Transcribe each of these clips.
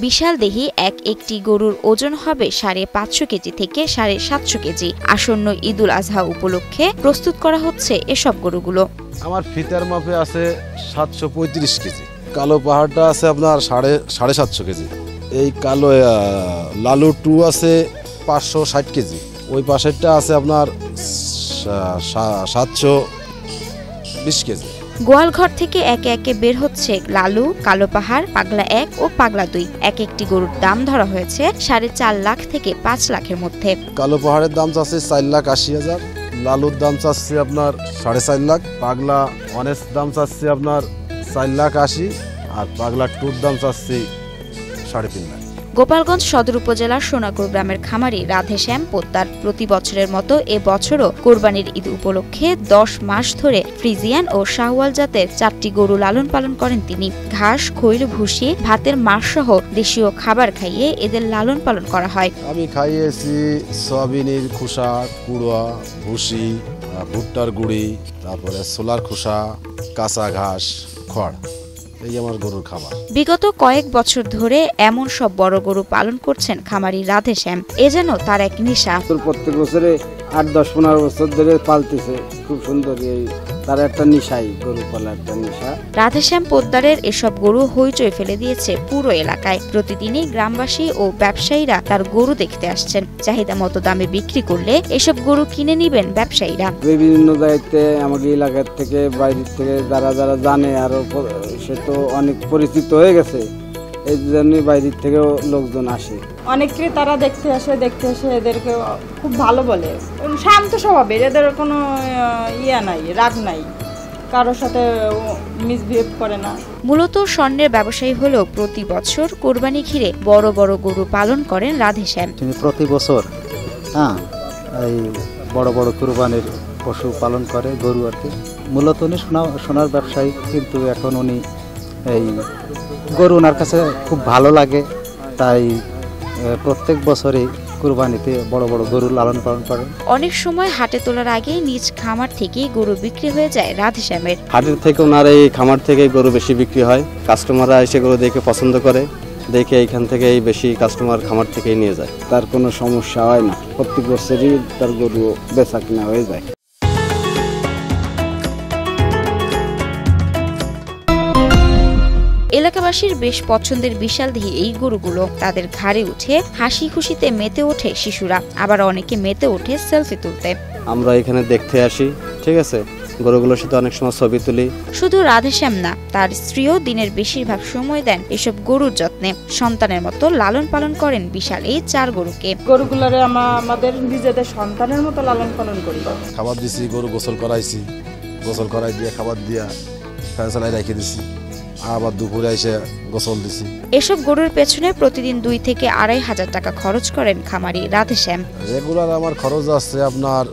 বিশাল দেহি একটি গরুর ওজন হবে 550 কেজি থেকে 750 কেজি। আসন্ন ঈদুল আজহা উপলক্ষে প্রস্তুত করা হচ্ছে এসব গরুগুলো। আমার ফিতার মাপে আছে 735 কেজি। কালো পাহাড়টা আছে আপনার 750 কেজি। এই কালো লালু 2 আছে 560 কেজি। ওই পাশেরটা আছে আপনার 720 কেজি। গোয়ালঘর থেকে একে বের হচ্ছে লালু, কালো পাহাড়, পাগলা 1 ও পাগলা 2। একটি গরুর দাম ধরা হয়েছে 4.5 লাখ থেকে 5 লাখের মধ্যে। কালো পাহাড়ের দাম চাচ্ছে 4,80,000, লালুর দাম চাচ্ছে আপনার 4.5 লাখ, পাগলা অনেস দাম চাচ্ছে আপনার 4,80,000 আর পাগলা 2-র দাম চাচ্ছে 3.5 লাখ। গোপালগঞ্জ সদর উপজেলার সোনাকুর গ্রামের খামারি রাধেশ্যাম পোদ্দার প্রতি বছরের মতো এবছরও কোরবানির ঈদ উপলক্ষে 10 মাস ধরে ফ্রিজিয়ান ও শাহওয়াল জাতের 4টি গরু লালন পালন করেন তিনি। ঘাস, খৈল, ভুসি, ভাতের মাছ সহ দেশীয় খাবার খাইয়ে এদের লালন পালন করা হয়। আমি খাইয়েছি সয়াবিনের খোসা, কুড়া, ভুসি, ভুট্টার গুঁড়ি, তারপরে ছোলার খোসা, কাঁচা ঘাস, খড়। এই আমার গরুর খাবার। বিগত কয়েক বছর ধরে এমন সব বড় গরু পালন করছেন খামারি রাধেশ্যাম। এ যেন তার এক নেশা। প্রত্যেক বছরে 8-10-15 বছর ধরে পালতেছে। খুব সুন্দর, এই তার একটা নেশাই, গরু পালা একটা নেশা। রাধেশ্যাম পোদ্দারের এসব গরু হইচই ফেলে দিয়েছে পুরো এলাকায়। প্রতিদিনই গ্রামবাসী ও ব্যবসায়ীরা তার গরু দেখতে আসছেন। চাহিদা মতো দামে বিক্রি করলে এসব গরু কিনে নিবেন ব্যবসায়ীরা। বিভিন্ন দায়িত্বে আমাদের এলাকার থেকে, বাইরের থেকে যারা জানে, আরো সে তো অনেক পরিচিত হয়ে গেছে, এই জন্য বাইরের থেকেও লোকজন আসে। অনেক ক্রেতারা দেখতে আসে এদেরকে খুব ভালো বলে। শান্ত স্বভাবের, এদের কোনো নাই, রাগ নাই, কারোর সাথে মিসবিহেভ করে না। মূলত স্বর্ণের ব্যবসায়ী হলেও প্রতি বছর কোরবানি ঘিরে বড় বড় গরু পালন করেন রাধেশ্যাম। তিনি প্রতি বছর এই বড় বড় কোরবানির পশু পালন করে, গরু আর কি। মূলত উনি সোনার ব্যবসায়ী, কিন্তু এখন উনি এই গরু ওনার কাছে খুব ভালো লাগে, তাই প্রত্যেক বছরই কুরবানিতে বড় বড় গরু লালন পালন করেন। অনেক সময় হাটে তোলার আগে নিজ খামার থেকেই গরু বিক্রি হয়ে যায় রাধেশ্যামের। হাটের থেকে ওনার এই খামার থেকে গরু বেশি বিক্রি হয়। কাস্টমাররা এসে গরু দেখে পছন্দ করে, দেখে এইখান থেকেই বেশি কাস্টমার খামার থেকেই নিয়ে যায়। তার কোনো সমস্যা হয় না, প্রত্যেক বছরই তার গরু বেচা কিনা হয়ে যায়। এলাকাবাসীর বেশ পছন্দের বিশালদেহী এই গরুগুলো। তাদের ঘাড়ে উঠে হাসি খুশিতে মেতে ওঠে শিশুরা, আবার অনেকে মেতে ওঠে সেলফি তুলতে। আমরা এখানে দেখতে আসি, ঠিক আছে, গরুগুলোর সাথে অনেক সময় ছবি তুলি। শুধু রাধেশ্যাম না, তার স্ত্রীও দিনের বেশিরভাগ সময় দেন এসব গরুর যত্নে। সন্তানের মতো লালন পালন করেন বিশাল এই 4 গরুকে। গরুগুলোরে আমাদের নিজেদের সন্তানের মতো লালন পালন করি। খাবার দিছি, গরু গোসল করাইছি, গোসল করাই দিয়ে খাবার দিয়া ফ্যান চালাই রেখে দিছি, আবার দুপুরে এসে গোসল দিছি। এসব গরুর পেছনে প্রতিদিন 2 থেকে 2,500 টাকা খরচ করেন খামারি রাধেশ্যাম। রেগুলার আমার খরচ আছে আপনার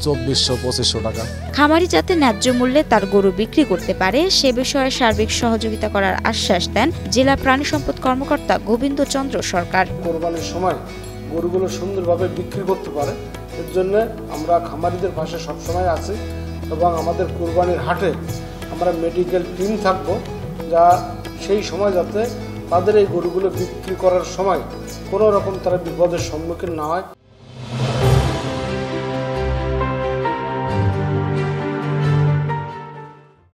2400-2500 টাকা। খামারি যাতে ন্যায্য মূল্যে তার গরু বিক্রি করতে পারে সে বিষয়ে সার্বিক সহযোগিতা করার আশ্বাস দেন জেলা প্রাণী সম্পদ কর্মকর্তা গোবিন্দ চন্দ্র সরকার। কোরবানির সময় গরুগুলো সুন্দরভাবে বিক্রি করতে পারে, এর জন্য আমরা খামারিদের পাশে সবসময় আছি এবং আমাদের কোরবানির হাটে আমরা মেডিকেল টিম থাকবো, যা সেই সময় যাতে তাদের এই গরুগুলো বিক্রি করার সময় কোনো রকম তারা বিপদের সম্মুখীন না হয়।